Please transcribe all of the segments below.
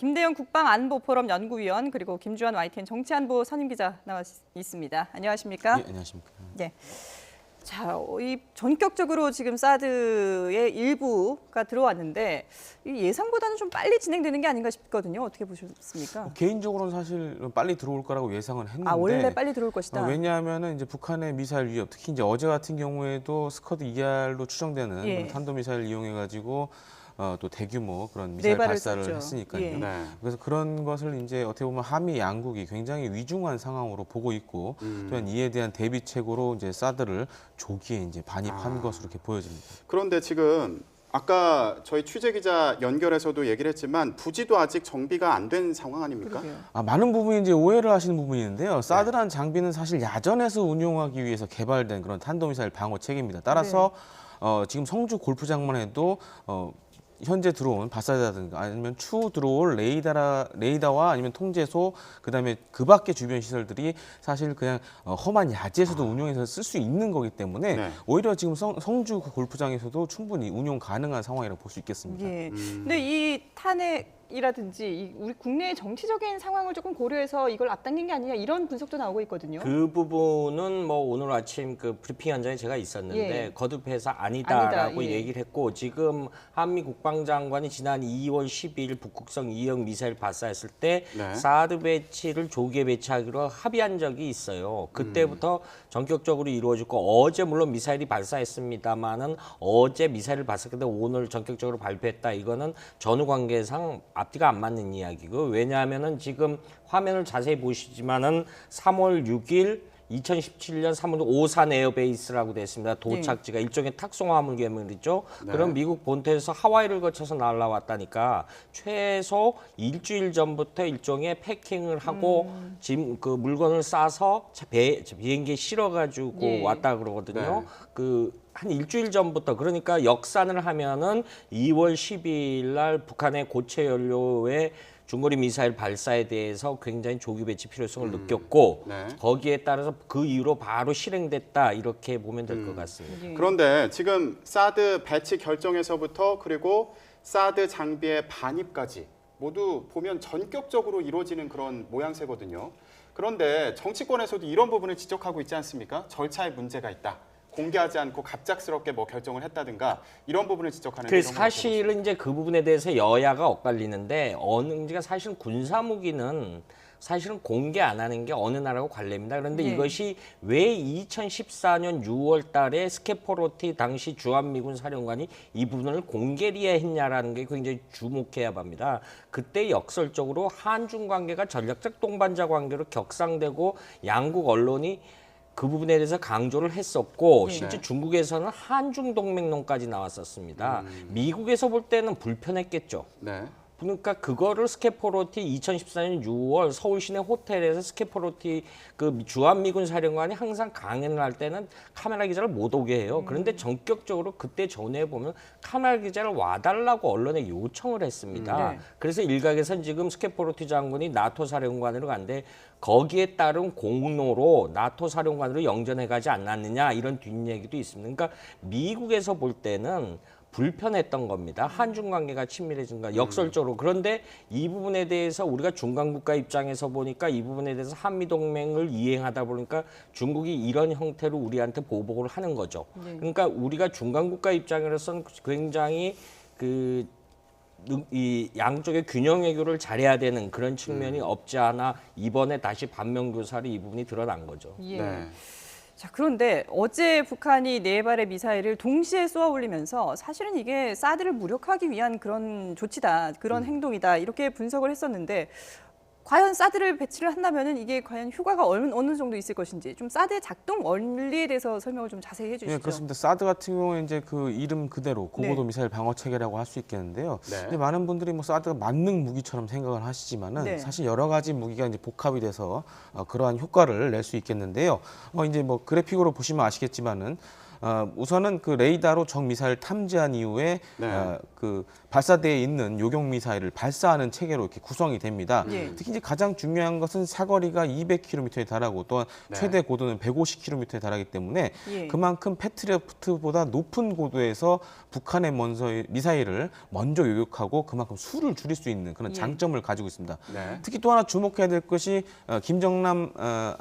김대영 국방안보포럼 연구위원 그리고 김주환 YTN 정치안보 선임기자 나와 있습니다. 안녕하십니까? 네, 안녕하십니까? 네. 자, 이 전격적으로 지금 사드의 일부가 들어왔는데 예상보다는 좀 빨리 진행되는 게 아닌가 싶거든요. 어떻게 보셨습니까? 개인적으로는 사실 빨리 들어올 거라고 예상은 했는데. 원래 빨리 들어올 것이다. 왜냐하면은 이제 북한의 미사일 위협, 특히 이제 어제 같은 경우에도 스커드 ER로 추정되는 예. 탄도미사일 이용해가지고 또 대규모 그런 미사일 발사를 썼죠. 했으니까요. 예. 네. 그래서 그런 것을 이제 어떻게 보면 한미 양국이 굉장히 위중한 상황으로 보고 있고 또한 이에 대한 대비책으로 이제 사드를 조기에 이제 반입한 것으로 이렇게 보여집니다. 그런데 지금 아까 저희 취재 기자 연결해서도 얘기를 했지만 부지도 아직 정비가 안 된 상황 아닙니까? 그러게요. 많은 부분이 이제 오해를 하시는 부분이 있는데요. 사드라는 장비는 사실 야전에서 운용하기 위해서 개발된 그런 탄도미사일 방어 체계입니다. 따라서 지금 성주 골프장만 해도 현재 들어온 발사대라든가 아니면 추후 들어올 레이더와 아니면 통제소 그다음에 그 밖의 주변 시설들이 사실 그냥 험한 야지에서도 운용해서 쓸 수 있는 거기 때문에 네. 오히려 지금 성주 골프장에서도 충분히 운용 가능한 상황이라고 볼 수 있겠습니다. 예. 근데 이 탄핵이라든지 우리 국내의 정치적인 상황을 조금 고려해서 이걸 앞당긴 게 아니냐 이런 분석도 나오고 있거든요. 그 부분은 뭐 오늘 아침 그 브리핑 현장에 제가 있었는데 예. 거듭해서 아니다라고 아니다, 예. 얘기를 했고 지금 한미 국방장관이 지난 2월 12일 북극성 2형 미사일 발사했을 때 네. 사드 배치를 조기에 배치하기로 합의한 적이 있어요. 그때부터 전격적으로 이루어졌고 어제 물론 미사일이 발사했습니다만은 어제 미사일을 발사했는데 오늘 전격적으로 발표했다. 이거는 전후 관계상 앞뒤가 안 맞는 이야기고 왜냐하면은 지금 화면을 자세히 보시지만은 3월 6일 2017년 3월 오산 에어베이스라고 되어 있습니다. 도착지가 일종의 탁송화물 괴물이죠. 그럼 미국 본토에서 하와이를 거쳐서 날아왔다니까 최소 일주일 전부터 일종의 패킹을 하고 짐 그 물건을 싸서 비행기에 실어가지고 예. 왔다 그러거든요. 네. 한 일주일 전부터 그러니까 역산을 하면은 2월 12일 날 북한의 고체 연료의 중거리 미사일 발사에 대해서 굉장히 조기 배치 필요성을 느꼈고 네. 거기에 따라서 그 이후로 바로 실행됐다 이렇게 보면 될 것 같습니다. 예. 그런데 지금 사드 배치 결정에서부터 그리고 사드 장비의 반입까지 모두 보면 전격적으로 이루어지는 그런 모양새거든요. 그런데 정치권에서도 이런 부분을 지적하고 있지 않습니까? 절차에 문제가 있다. 공개하지 않고 갑작스럽게 뭐 결정을 했다든가 이런 부분을 지적하는 그 사실은 이제 그 부분에 대해서 여야가 엇갈리는데 어느지가 사실은 군사무기는 사실은 공개 안 하는 게 어느 나라하고 관례입니다. 그런데 네. 이것이 왜 2014년 6월 달에 스케포로티 당시 주한미군 사령관이 이 부분을 공개를 했냐라는 게 굉장히 주목해야 합니다. 그때 역설적으로 한중 관계가 전략적 동반자 관계로 격상되고 양국 언론이 그 부분에 대해서 강조를 했었고 실제 중국에서는 한중 동맹론까지 나왔었습니다. 미국에서 볼 때는 불편했겠죠. 네. 그러니까 그거를 스케포로티 2014년 6월 서울 시내 호텔에서 스케포로티 그 주한미군 사령관이 항상 강연을 할 때는 카메라 기자를 못 오게 해요. 그런데 전격적으로 그때 전에 보면 카메라 기자를 와달라고 언론에 요청을 했습니다. 네. 그래서 일각에서는 지금 스케포로티 장군이 나토 사령관으로 간데 거기에 따른 공로로 나토 사령관으로 영전해가지 않았느냐 이런 뒷얘기도 있습니다. 그러니까 미국에서 볼 때는 불편했던 겁니다. 한중 관계가 친밀해진 거 역설적으로. 그런데 이 부분에 대해서 우리가 중간국가 입장에서 보니까 이 부분에 대해서 한미 동맹을 이행하다 보니까 중국이 이런 형태로 우리한테 보복을 하는 거죠. 네. 그러니까 우리가 중간국가 입장으로서는 굉장히 이 양쪽의 균형 외교를 잘해야 되는 그런 측면이 없지 않아 이번에 다시 반면교사로 이 부분이 드러난 거죠. 예. 네. 자, 그런데 어제 북한이 4발의 미사일을 동시에 쏘아 올리면서 사실은 이게 사드를 무력화하기 위한 그런 조치다, 그런 행동이다 이렇게 분석을 했었는데 과연 사드를 배치를 한다면은 이게 과연 효과가 어느 정도 있을 것인지 좀 사드의 작동 원리에 대해서 설명을 좀 자세히 해주시죠. 네, 그렇습니다. 사드 같은 경우에 이제 그 이름 그대로 고고도 네. 미사일 방어 체계라고 할 수 있겠는데요. 네. 근데 많은 분들이 뭐 사드가 만능 무기처럼 생각을 하시지만은 네. 사실 여러 가지 무기가 이제 복합이 돼서 그러한 효과를 낼 수 있겠는데요. 이제 뭐 그래픽으로 보시면 아시겠지만은 우선은 그 레이더로 적 미사일 탐지한 이후에 네. 그 발사대에 있는 요격 미사일을 발사하는 체계로 이렇게 구성이 됩니다. 예. 특히 이제 가장 중요한 것은 사거리가 200km에 달하고 또한 네. 최대 고도는 150km에 달하기 때문에 예. 그만큼 패트리어트보다 높은 고도에서 북한의 미사일을 먼저 요격하고 그만큼 수를 줄일 수 있는 그런 예. 장점을 가지고 있습니다. 네. 특히 또 하나 주목해야 될 것이 김정남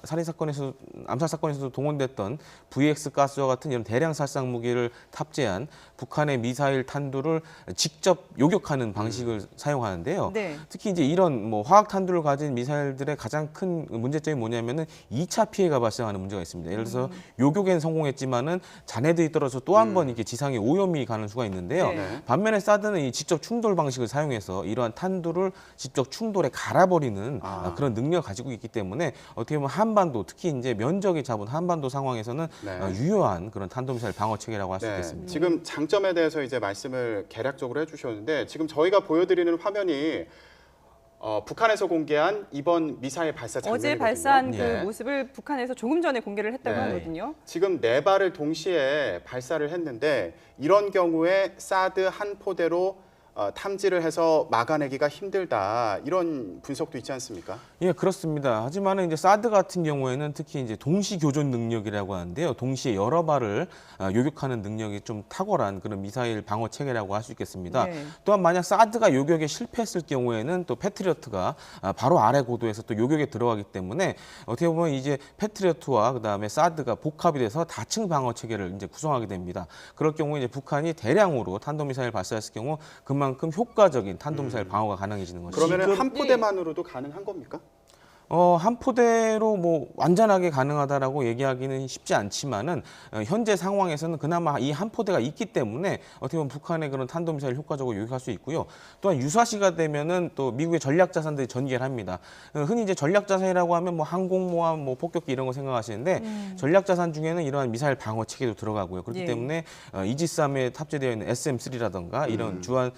살인 사건에서 암살 사건에서도 동원됐던 VX 가스와 같은 이런 대량 살상 무기를 탑재한 북한의 미사일 탄두를 직접 요격하는 방식을 사용하는데요. 네. 특히 이제 이런 뭐 화학 탄두를 가진 미사일들의 가장 큰 문제점이 뭐냐면은 2차 피해가 발생하는 문제가 있습니다. 예를 들어서 요격엔 성공했지만은 잔해들이 떨어져 또 한 번 이렇게 지상에 오염이 가는 수가 있는데요. 네. 반면에 사드는 이 직접 충돌 방식을 사용해서 이러한 탄두를 직접 충돌에 갈아버리는 그런 능력을 가지고 있기 때문에 어떻게 보면 한반도 특히 이제 면적이 잡은 한반도 상황에서는 네. 유효한 그런 탄도미사일 방어 체계라고 할 수 네, 있겠습니다. 지금 장점에 대해서 이제 말씀을 개략적으로 해주셨는데 지금 저희가 보여드리는 화면이 북한에서 공개한 이번 미사일 발사 장면이거든요. 어제 발사한 예. 그 모습을 북한에서 조금 전에 공개를 했다고 네. 하거든요. 지금 4발을 동시에 발사를 했는데 이런 경우에 사드 한 포대로 탐지를 해서 막아내기가 힘들다 이런 분석도 있지 않습니까? 예, 그렇습니다. 하지만 이제 사드 같은 경우에는 특히 이제 동시 교전 능력이라고 하는데요. 동시에 여러 발을 요격하는 능력이 좀 탁월한 그런 미사일 방어 체계라고 할 수 있겠습니다. 네. 또한 만약 사드가 요격에 실패했을 경우에는 또 패트리어트가 바로 아래 고도에서 또 요격에 들어가기 때문에 어떻게 보면 이제 패트리어트와 그다음에 사드가 복합이 돼서 다층 방어 체계를 이제 구성하게 됩니다. 그럴 경우에 이제 북한이 대량으로 탄도미사일 발사했을 경우 그만큼 효과적인 탄도미사일 방어가 가능해지는 거죠. 그러면 한 포대만으로도 가능한 겁니까? 한 포대로 뭐 완전하게 가능하다라고 얘기하기는 쉽지 않지만은 현재 상황에서는 그나마 이 한 포대가 있기 때문에 어떻게 보면 북한의 그런 탄도미사일 효과적으로 요격할 수 있고요. 또한 유사시가 되면은 또 미국의 전략 자산들이 전개를 합니다. 흔히 이제 전략 자산이라고 하면 뭐 항공모함, 뭐 폭격기 이런 거 생각하시는데 전략 자산 중에는 이러한 미사일 방어 체계도 들어가고요. 그렇기 예. 때문에 이지스함에 탑재되어 있는 SM-3라든가 이런 주한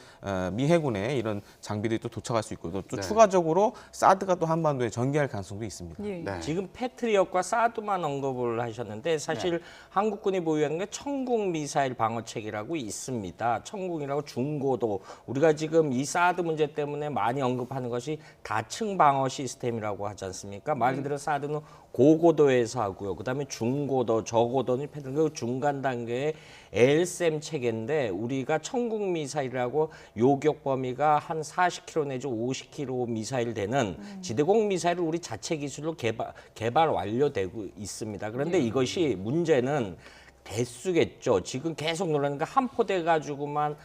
미 해군의 이런 장비들이 또 도착할 수 있고 또 네. 추가적으로 사드가 또 한반도에 전개할 가능성도 있습니다. 예. 네. 지금 패트리엇과 사드만 언급을 하셨는데 사실 한국군이 보유하는 게 청궁 미사일 방어책이라고 있습니다. 청궁이라고 중고도 우리가 지금 이 사드 문제 때문에 많이 언급하는 것이 다층 방어 시스템이라고 하지 않습니까? 말 그대로 사드는 고고도에서 하고요. 그다음에 중고도, 저고도는 패트리엇 중간 단계의 LSM 체계인데 우리가 청궁 미사일이라고 요격 범위가 한 40km 내지 50km 미사일 되는 지대공 미사일을 우리 자체 기술로 개발 완료되고 있습니다. 그런데 이것이 문제는 대수겠죠. 지금 계속 논란인 게 한 포대 가지고만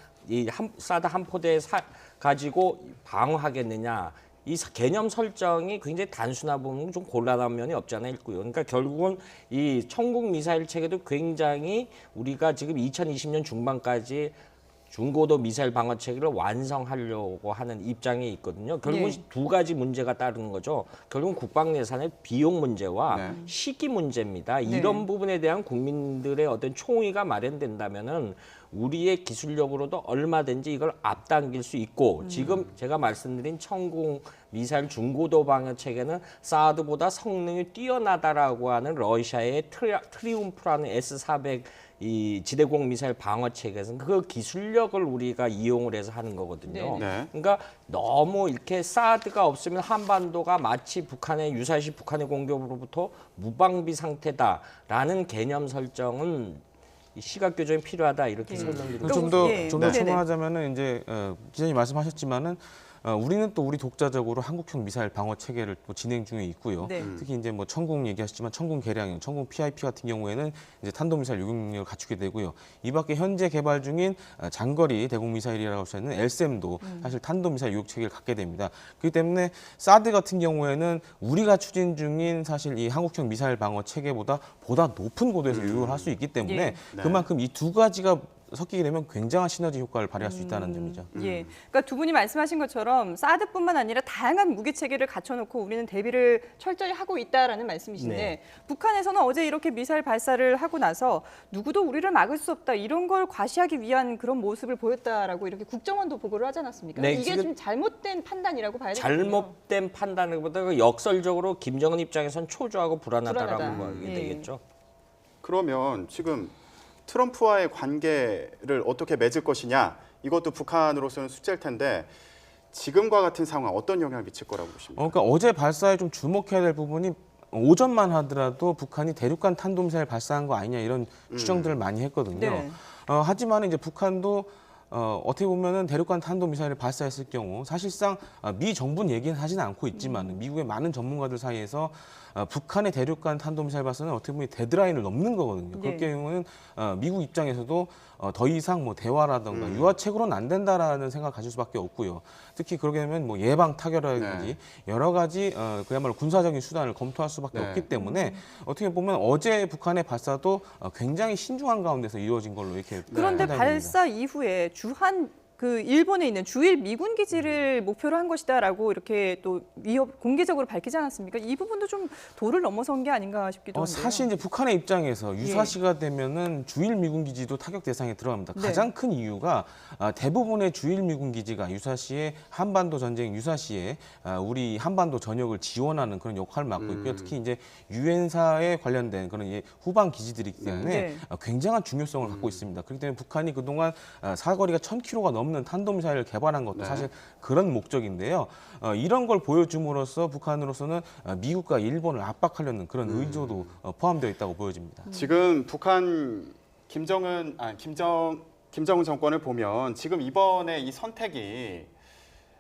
사드 한 포대 가지고 방어하겠느냐. 이 개념 설정이 굉장히 단순하다 보면 좀 곤란한 면이 없지 않아 있고요. 그러니까 결국은 이 청궁 미사일 체계도 굉장히 우리가 지금 2020년 중반까지 중고도 미사일 방어 체계를 완성하려고 하는 입장에 있거든요. 결국은 네. 두 가지 문제가 따르는 거죠. 결국은 국방 예산의 비용 문제와 네. 시기 문제입니다. 네. 이런 부분에 대한 국민들의 어떤 총의가 마련된다면은 우리의 기술력으로도 얼마든지 이걸 앞당길 수 있고 지금 제가 말씀드린 청궁 미사일 중고도 방어 체계는 사드보다 성능이 뛰어나다라고 하는 러시아의 트리움프라는 S-400 이 지대공 미사일 방어 체계에서는 그 기술력을 우리가 이용을 해서 하는 거거든요. 네. 그러니까 너무 이렇게 사드가 없으면 한반도가 마치 북한의 유사시 북한의 공격으로부터 무방비 상태다라는 개념 설정은 시각 교정이 필요하다 이렇게 설명드립니다. 그러니까 좀 더 네. 첨언하자면은 이제 기자님 말씀하셨지만은 우리는 또 우리 독자적으로 한국형 미사일 방어 체계를 또 진행 중에 있고요. 네. 특히 이제 뭐 청궁 얘기하셨지만 청궁 개량형, 청궁 PIP 같은 경우에는 이제 탄도미사일 요격 능력을 갖추게 되고요. 이밖에 현재 개발 중인 장거리 대공 미사일이라고 하는 LSM도 사실 탄도미사일 요격 체계를 갖게 됩니다. 그렇기 때문에 사드 같은 경우에는 우리가 추진 중인 사실 이 한국형 미사일 방어 체계보다 높은 고도에서 요격을 할 수 있기 때문에 예. 그만큼 이 두 가지가 섞이게 되면 굉장한 시너지 효과를 발휘할 수 있다는 점이죠. 예. 그러니까 두 분이 말씀하신 것처럼 사드뿐만 아니라 다양한 무기 체계를 갖춰놓고 우리는 대비를 철저히 하고 있다라는 말씀이신데 네. 북한에서는 어제 이렇게 미사일 발사를 하고 나서 누구도 우리를 막을 수 없다 이런 걸 과시하기 위한 그런 모습을 보였다라고 이렇게 국정원도 보고를 하지 않았습니까? 네, 이게 지금 좀 잘못된 판단이라고 봐야 되거든요. 잘못된 판단보다 역설적으로 김정은 입장에선 초조하고 불안하다라고 불안하다. 보게 예. 되겠죠. 그러면 지금 트럼프와의 관계를 어떻게 맺을 것이냐 이것도 북한으로서는 숙제일 텐데 지금과 같은 상황 어떤 영향을 미칠 거라고 보십니까? 그러니까 어제 발사에 좀 주목해야 될 부분이 오전만 하더라도 북한이 대륙간 탄도미사일 발사한 거 아니냐 이런 추정들을 많이 했거든요. 네. 하지만 이제 북한도 어떻게 보면은 대륙간 탄도미사일을 발사했을 경우 사실상 미 정부는 얘기는 하지는 않고 있지만 미국의 많은 전문가들 사이에서 북한의 대륙간 탄도미사일 발사는 어떻게 보면 데드라인을 넘는 거거든요. 네. 그럴 경우는 미국 입장에서도 더 이상 뭐 대화라든가 유화책으로는 안 된다라는 생각 가질 수밖에 없고요. 특히 그러게 되면 뭐 예방 타결이라든지 네. 여러 가지 그야말로 군사적인 수단을 검토할 수밖에 네. 없기 때문에 어떻게 보면 어제 북한의 발사도 굉장히 신중한 가운데서 이루어진 걸로 이렇게 그런데 판단됩니다. 발사 이후에 주한 그 일본에 있는 주일 미군 기지를 목표로 한 것이다라고 이렇게 또 공개적으로 밝히지 않았습니까? 이 부분도 좀 도를 넘어선 게 아닌가 싶기도 한데요. 사실 이제 북한의 입장에서 유사시가 되면은 주일 미군 기지도 타격 대상에 들어갑니다. 네. 가장 큰 이유가 대부분의 주일 미군 기지가 유사시에 한반도 전쟁 유사시에 우리 한반도 전역을 지원하는 그런 역할을 맡고 있고요. 특히 이제 유엔사에 관련된 그런 후방 기지들이기 때문에 네. 굉장한 중요성을 갖고 있습니다. 그렇기 때문에 북한이 그동안 사거리가 1,000km가 넘는 탄도미사일을 개발한 것도 네. 사실 그런 목적인데요. 이런 걸 보여줌으로써 북한으로서는 미국과 일본을 압박하려는 그런 의도도 포함되어 있다고 보여집니다. 지금 북한 김정은 정권을 보면 지금 이번에 이 선택이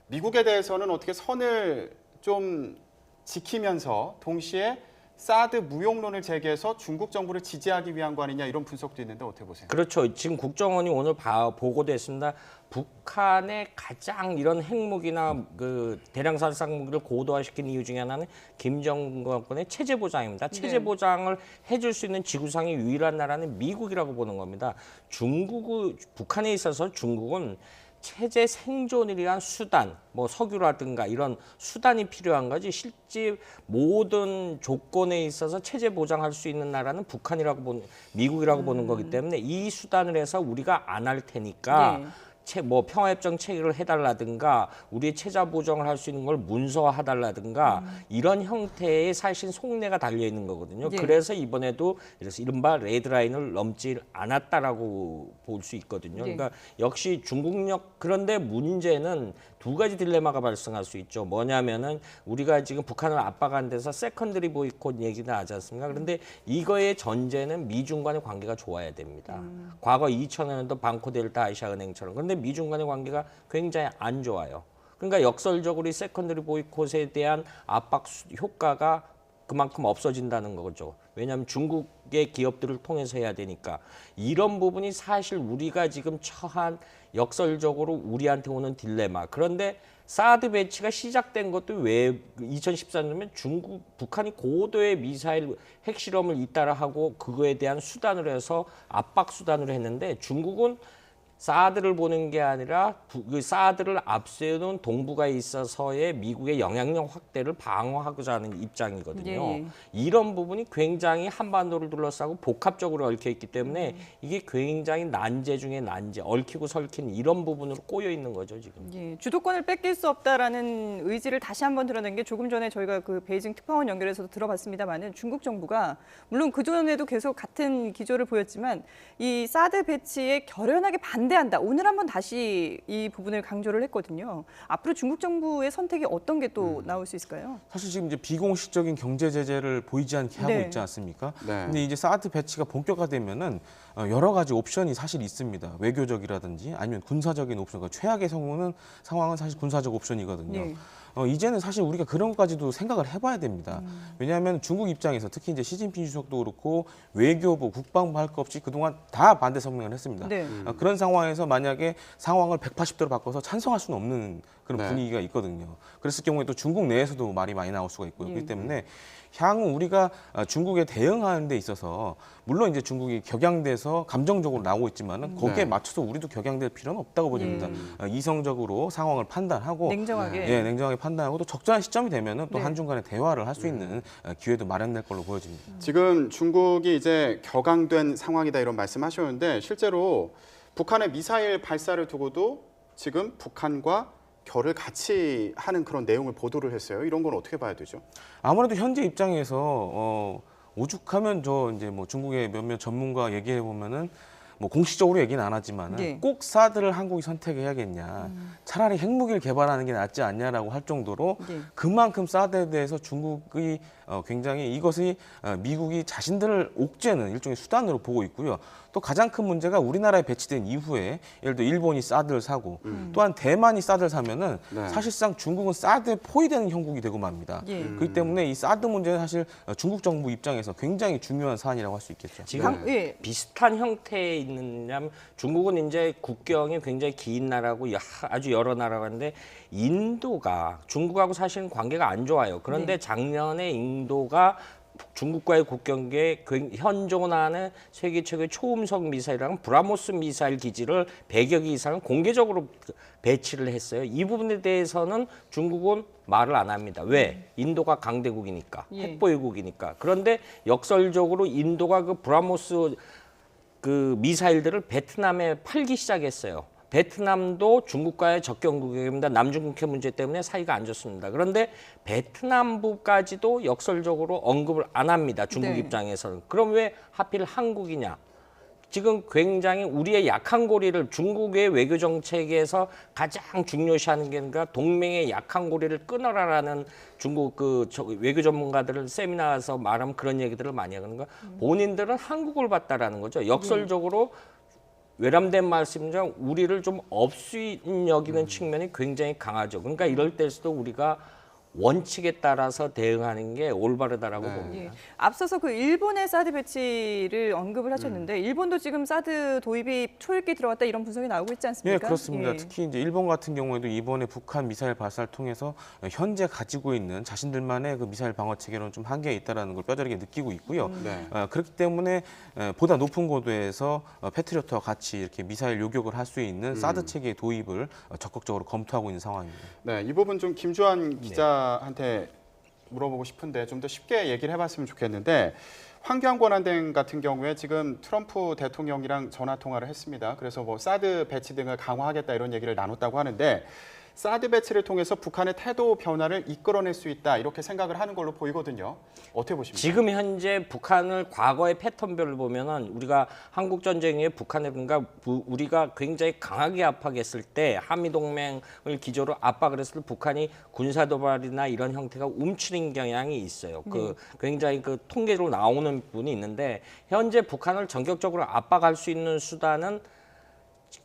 미국에 대해서는 어떻게 선을 좀 지키면서 동시에 사드 무용론을 제기해서 중국 정부를 지지하기 위한 거 아니냐 이런 분석도 있는데 어떻게 보세요? 그렇죠. 지금 국정원이 오늘 보고됐습니다. 북한의 가장 이런 핵무기나 그 대량살 쌍무기를 고도화시킨 이유 중에 하나는 김정은의 체제 보장입니다. 체제 보장을 해줄 수 있는 지구상의 유일한 나라는 미국이라고 보는 겁니다. 북한에 있어서 중국은 체제 생존을 위한 수단, 뭐 석유라든가 이런 수단이 필요한 거지 실제 모든 조건에 있어서 체제 보장할 수 있는 나라는 미국이라고 보는 거기 때문에 이 수단을 해서 우리가 안 할 테니까 네. 뭐 평화협정 체결을 해달라든가 우리의 체제 보장을 할 수 있는 걸 문서화해달라든가 이런 형태의 사실 속내가 달려 있는 거거든요. 예. 그래서 이번에도 이른바 레드라인을 넘지 않았다라고 볼 수 있거든요. 예. 그러니까 역시 그런데 문제는 두 가지 딜레마가 발생할 수 있죠. 뭐냐면은 우리가 지금 북한을 압박한 데서 세컨드리 보이콧 얘기가 나지 않습니까? 그런데 이거의 전제는 미중 간의 관계가 좋아야 됩니다. 과거 2000년도 방코 델타 아시아 은행처럼. 그런데 미중 간의 관계가 굉장히 안 좋아요. 그러니까 역설적으로 이 세컨드리 보이콧에 대한 압박 효과가 그만큼 없어진다는 거죠. 왜냐하면 중국의 기업들을 통해서 해야 되니까. 이런 부분이 사실 우리가 지금 처한 역설적으로 우리한테 오는 딜레마. 그런데 사드 배치가 시작된 것도 왜 2014년이면 북한이 고도의 미사일 핵실험을 잇따라 하고 그거에 대한 수단으로 해서 압박 수단으로 했는데 중국은 사드를 보는 게 아니라 그 사드를 앞세우는 동북아에 있어서의 미국의 영향력 확대를 방어하고자 하는 입장이거든요. 예. 이런 부분이 굉장히 한반도를 둘러싸고 복합적으로 얽혀 있기 때문에 이게 굉장히 난제 중에 난제, 얽히고 설킨 이런 부분으로 꼬여 있는 거죠, 지금. 예, 주도권을 뺏길 수 없다라는 의지를 다시 한번 드러낸 게 조금 전에 저희가 그 베이징 특파원 연결해서도 들어봤습니다만은 중국 정부가 물론 그전에도 계속 같은 기조를 보였지만 이 사드 배치에 결연하게 반대한다. 오늘 한번 다시 이 부분을 강조를 했거든요. 앞으로 중국 정부의 선택이 어떤 게 또 나올 수 있을까요? 사실 지금 이제 비공식적인 경제 제재를 보이지 않게 하고 네. 있지 않습니까? 네. 근데 이제 사드 배치가 본격화되면은 여러 가지 옵션이 사실 있습니다. 외교적이라든지 아니면 군사적인 옵션. 그러니까 최악의 상황은 사실 군사적 옵션이거든요. 네. 이제는 사실 우리가 그런 것까지도 생각을 해봐야 됩니다. 왜냐하면 중국 입장에서 특히 이제 시진핑 주석도 그렇고 외교부, 국방부 할 것 없이 그동안 다 반대 성명을 했습니다. 네. 그런 상황에서 만약에 상황을 180도로 바꿔서 찬성할 수는 없는 그런 네. 분위기가 있거든요. 그랬을 경우에 또 중국 내에서도 말이 많이 나올 수가 있고요. 예. 그렇기 때문에 향후 우리가 중국에 대응하는 데 있어서 물론 이제 중국이 격양돼서 감정적으로 나오고 있지만은 거기에 네. 맞춰서 우리도 격양될 필요는 없다고 보입니다. 이성적으로 상황을 판단하고 냉정하게. 예, 냉정하게 판단하고 또 적절한 시점이 되면은 또 네. 한중 간의 대화를 할 수 있는 기회도 마련될 걸로 보여집니다. 지금 중국이 이제 격앙된 상황이다 이런 말씀하셨는데 실제로 북한의 미사일 발사를 두고도 지금 북한과 결을 같이 하는 그런 내용을 보도를 했어요. 이런 건 어떻게 봐야 되죠? 아무래도 현재 입장에서 오죽하면 이제 뭐 중국의 몇몇 전문가 얘기해 보면은 뭐 공식적으로 얘기는 안 하지만은 네. 꼭 사드를 한국이 선택해야겠냐. 차라리 핵무기를 개발하는 게 낫지 않냐라고 할 정도로 네. 그만큼 사드에 대해서 중국이 굉장히 이것이 미국이 자신들을 옥죄는 일종의 수단으로 보고 있고요. 또 가장 큰 문제가 우리나라에 배치된 이후에 예를 들어 일본이 사드를 사고 또한 대만이 사드를 사면은 네. 사실상 중국은 사드에 포위되는 형국이 되고 맙니다. 예. 그렇기 때문에 이 사드 문제는 사실 중국 정부 입장에서 굉장히 중요한 사안이라고 할 수 있겠죠. 지금 예. 비슷한 형태에 있느냐면 중국은 이제 국경이 굉장히 긴 나라고 아주 여러 나라가 있는데 인도가 중국하고 사실은 관계가 안 좋아요. 그런데 작년에 인도가 중국과의 국경계에 현존하는 세계 최고의 초음속 미사일이라는 브라모스 미사일 기지를 100여 개 이상을 공개적으로 배치를 했어요. 이 부분에 대해서는 중국은 말을 안 합니다. 왜? 인도가 강대국이니까, 예. 핵보유국이니까. 그런데 역설적으로 인도가 그 브라모스 그 미사일들을 베트남에 팔기 시작했어요. 베트남도 중국과의 접경국입니다. 남중국해 문제 때문에 사이가 안 좋습니다. 그런데 베트남부까지도 역설적으로 언급을 안 합니다. 중국 네. 입장에서는. 그럼 왜 하필 한국이냐? 지금 굉장히 우리의 약한 고리를 중국의 외교 정책에서 가장 중요시하는 게 그러니까 동맹의 약한 고리를 끊어라라는 중국 외교 전문가들을 세미나에서 말하면 그런 얘기들을 많이 하는 거. 본인들은 한국을 봤다라는 거죠. 역설적으로 외람된 말씀이지만 우리를 좀 업수인 여기는 측면이 굉장히 강하죠. 그러니까 이럴 때에서도 우리가 원칙에 따라서 대응하는 게 올바르다라고 봅니다. 예. 앞서서 그 일본의 사드 배치를 언급을 하셨는데 일본도 지금 사드 도입이 초읽기 들어갔다 이런 분석이 나오고 있지 않습니까? 예, 그렇습니다. 예. 특히 이제 일본 같은 경우에도 이번에 북한 미사일 발사를 통해서 현재 가지고 있는 자신들만의 그 미사일 방어 체계로는 좀 한계가 있다라는 걸 뼈저리게 느끼고 있고요. 네. 그렇기 때문에 보다 높은 고도에서 패트리어트와 같이 이렇게 미사일 요격을 할 수 있는 사드 체계의 도입을 적극적으로 검토하고 있는 상황입니다. 네, 이 부분 좀 김주환 기자한테 물어보고 싶은데 좀 더 쉽게 얘기를 해봤으면 좋겠는데 환경권한대 같은 경우에 지금 트럼프 대통령이랑 전화 통화를 했습니다. 그래서 뭐 사드 배치 등을 강화하겠다 이런 얘기를 나눴다고 하는데 사드 배치를 통해서 북한의 태도 변화를 이끌어낼 수 있다 이렇게 생각을 하는 걸로 보이거든요. 어떻게 보십니까? 지금 현재 북한을 과거의 패턴별을 보면은 우리가 한국 전쟁 이후에 북한에 그러니까 우리가 굉장히 강하게 압박했을 때 한미 동맹을 기조로 압박을 했을 때 북한이 군사 도발이나 이런 형태가 움츠린 경향이 있어요. 그 굉장히 그 통계로 나오는 부분이 있는데 현재 북한을 전격적으로 압박할 수 있는 수단은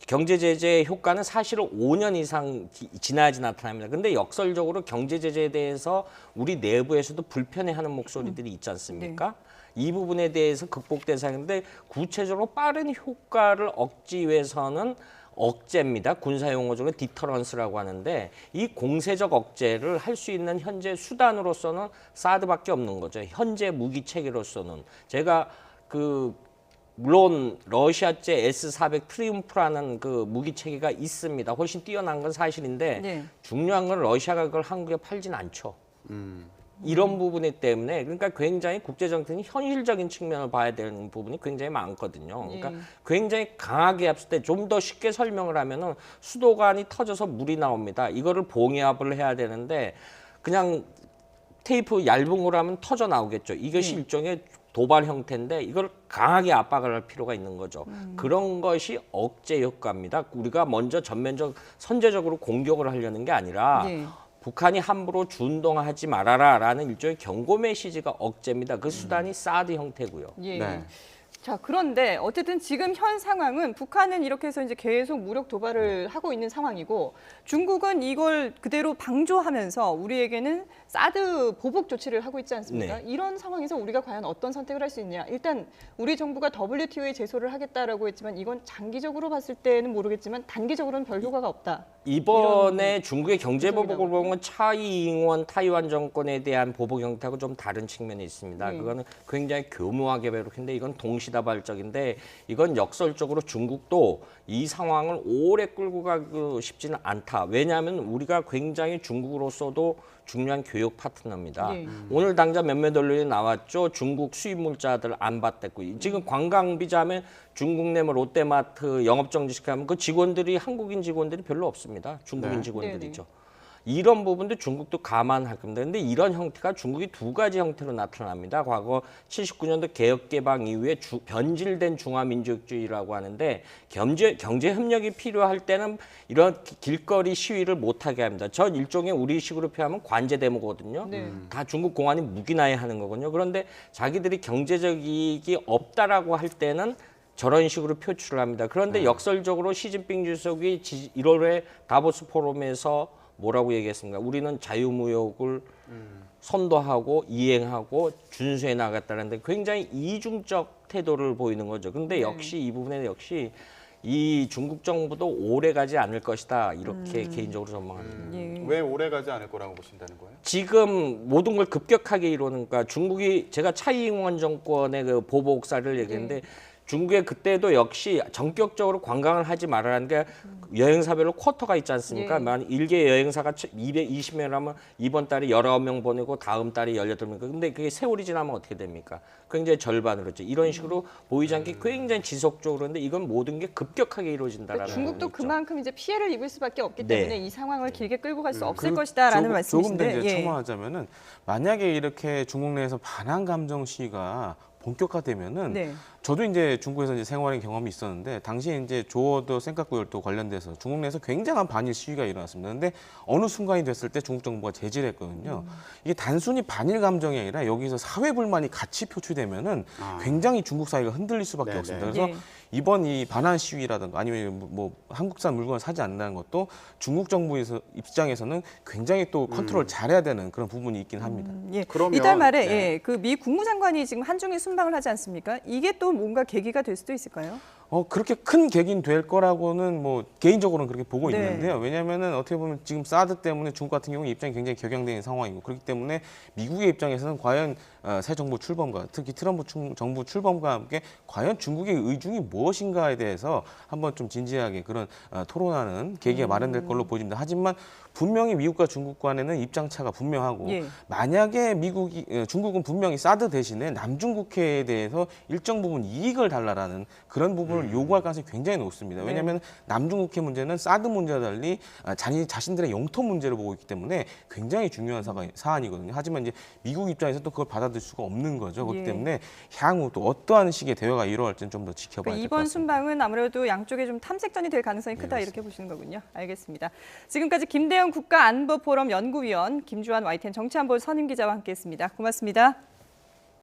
경제 제재의 효과는 사실은 5년 이상 지나야지 나타납니다. 근데 역설적으로 경제 제재에 대해서 우리 내부에서도 불편해하는 목소리들이 있지 않습니까? 이 부분에 대해서 극복 대상인데 구체적으로 빠른 효과를 얻기 위해서는 억제입니다. 군사 용어적으로 디터런스라고 하는데 이 공세적 억제를 할 수 있는 현재 수단으로서는 사드밖에 없는 거죠. 현재 무기 체계로서는 제가 물론 러시아제 S-400 트리움프라는 그 무기 체계가 있습니다. 훨씬 뛰어난 건 사실인데 네. 중요한 건 러시아가 그걸 한국에 팔진 않죠. 이런 부분이 때문에 그러니까 굉장히 국제 정책은 현실적인 측면을 봐야 되는 부분이 굉장히 많거든요. 그러니까 굉장히 강하게 합칠 때 좀 더 쉽게 설명을 하면은 수도관이 터져서 물이 나옵니다. 이거를 봉합을 해야 되는데 그냥 테이프 얇은 거로 하면 터져 나오겠죠. 이것이 일종의 도발 형태인데 이걸 강하게 압박을 할 필요가 있는 거죠. 그런 것이 억제 효과입니다. 우리가 먼저 선제적으로 공격을 하려는 게 아니라 네. 북한이 함부로 준동하지 말아라라는 일종의 경고 메시지가 억제입니다. 그 수단이 사드 형태고요. 예. 네. 자, 그런데 어쨌든 지금 현 상황은 북한은 이렇게 해서 이제 계속 무력 도발을 하고 있는 상황이고 중국은 이걸 그대로 방조하면서 우리에게는 사드 보복 조치를 하고 있지 않습니까? 네. 이런 상황에서 우리가 과연 어떤 선택을 할 수 있냐? 일단 우리 정부가 WTO에 제소를 하겠다라고 했지만 이건 장기적으로 봤을 때는 모르겠지만 단기적으로는 별 효과가 없다. 이번에 중국의 경제 보복을 분석이 보면 차이잉원 타이완 정권에 대한 보복 형태하고 좀 다른 측면이 있습니다. 그거는 굉장히 교묘하게 배록했는데 이건 동시다발적인데 이건 역설적으로 중국도 이 상황을 오래 끌고 가고 싶지는 않다. 왜냐하면 우리가 굉장히 중국으로서도 중요한 교육 파트너입니다. 네. 오늘 당장 몇몇 언론이 나왔죠. 중국 수입 물자들 안 받댔고 지금 관광 비자하면 중국 내면 롯데마트 영업정지 시키면 그 직원들이 한국인 직원들이 별로 없습니다. 중국인 네. 직원들이죠. 이런 부분도 중국도 감안할 겁니다. 근데 이런 형태가 중국이 두 가지 형태로 나타납니다. 과거 79년도 개혁개방 이후에 변질된 중화민족주의라고 하는데 경제 협력이 필요할 때는 이런 길거리 시위를 못하게 합니다. 저 일종의 우리식으로 표현하면 관제 데모거든요. 네. 다 중국 공안이 묵인하에 하는 거거든요. 그런데 자기들이 경제적 이익이 없다라고 할 때는 저런 식으로 표출을 합니다. 그런데 역설적으로 시진핑 주석이 1월에 다보스 포럼에서 뭐라고 얘기했습니까? 우리는 자유무역을 선도하고 이행하고 준수해 나갔다는데 굉장히 이중적 태도를 보이는 거죠. 근데 역시 이 부분에 역시 이 중국 정부도 오래 가지 않을 것이다. 이렇게 개인적으로 전망합니다. 예. 왜 오래 가지 않을 거라고 보신다는 거예요? 지금 모든 걸 급격하게 이루니까 중국이 제가 차이잉원 정권의 그 보복사를 얘기했는데 중국의 그때도 역시 전격적으로 관광을 하지 말라는 게 여행사별로 쿼터가 있지 않습니까? 예. 만 일개 여행사가 220명 하면 이번 달에 19명 보내고 다음 달에 18명. 근데 그게 세월이 지나면 어떻게 됩니까? 굉장히 절반으로 했죠. 이런 식으로 보이지 않게 굉장히 지속적으로 했는데 이건 모든 게 급격하게 이루어진다라는 중국도 거죠. 그만큼 이제 피해를 입을 수밖에 없기 네. 때문에 이 상황을 길게 끌고 갈 수 없을 그리고 것이다라는 조금 더 말씀이신데. 이제 첨언하자면은 만약에 이렇게 중국 내에서 반한 감정 시위가 본격화되면은 네. 저도 이제 중국에서 이제 생활한 경험이 있었는데 당시에 이제 조어도 센카쿠열도 관련돼서 중국 내에서 굉장한 반일 시위가 일어났습니다. 근데 어느 순간이 됐을 때 중국 정부가 제지를 했거든요. 이게 단순히 반일 감정이 아니라 여기서 사회 불만이 같이 표출되면은 굉장히 중국 사회가 흔들릴 수밖에 네네. 없습니다. 그래서 예. 이번 이 반환 시위라든가 아니면 뭐 한국산 물건을 사지 않는다는 것도 중국 정부에서 입장에서는 굉장히 또 컨트롤 잘해야 되는 그런 부분이 있긴 합니다. 예. 그러면, 이달 말에 네. 예, 그 미 국무장관이 지금 한중일 순방을 하지 않습니까? 이게 또 뭔가 계기가 될 수도 있을까요? 그렇게 큰 계기는 될 거라고는 뭐 개인적으로는 그렇게 보고 네. 있는데요. 왜냐하면은 어떻게 보면 지금 사드 때문에 중국 같은 경우 입장이 굉장히 격양되는 상황이고 그렇기 때문에 미국의 입장에서는 과연 새 정부 출범과 특히 트럼프 정부 출범과 함께 과연 중국의 의중이 무엇인가에 대해서 한번 좀 진지하게 그런 토론하는 계기가 마련될 걸로 보입니다. 하지만 분명히 미국과 중국 간에는 입장 차가 분명하고 예. 만약에 중국은 분명히 사드 대신에 남중국해에 대해서 일정 부분 이익을 달라라는 그런 부분을 요구할 가능성이 굉장히 높습니다. 왜냐하면 남중국해 문제는 사드 문제와 달리 자신들의 영토 문제를 보고 있기 때문에 굉장히 중요한 사안이거든요. 하지만 이제 미국 입장에서 또 그걸 받아들일 수가 없는 거죠. 그렇기 예. 때문에 향후 또 어떠한 식의 대화가 이루어질지는 좀 더 지켜봐야 될 것 이번 같습니다. 순방은 아무래도 양쪽에 좀 탐색전이 될 가능성이 크다 이렇게 보시는 거군요. 알겠습니다. 지금까지 김대영 국가안보포럼 연구위원, 김주환 YTN 정치안보 선임기자와 함께했습니다. 고맙습니다.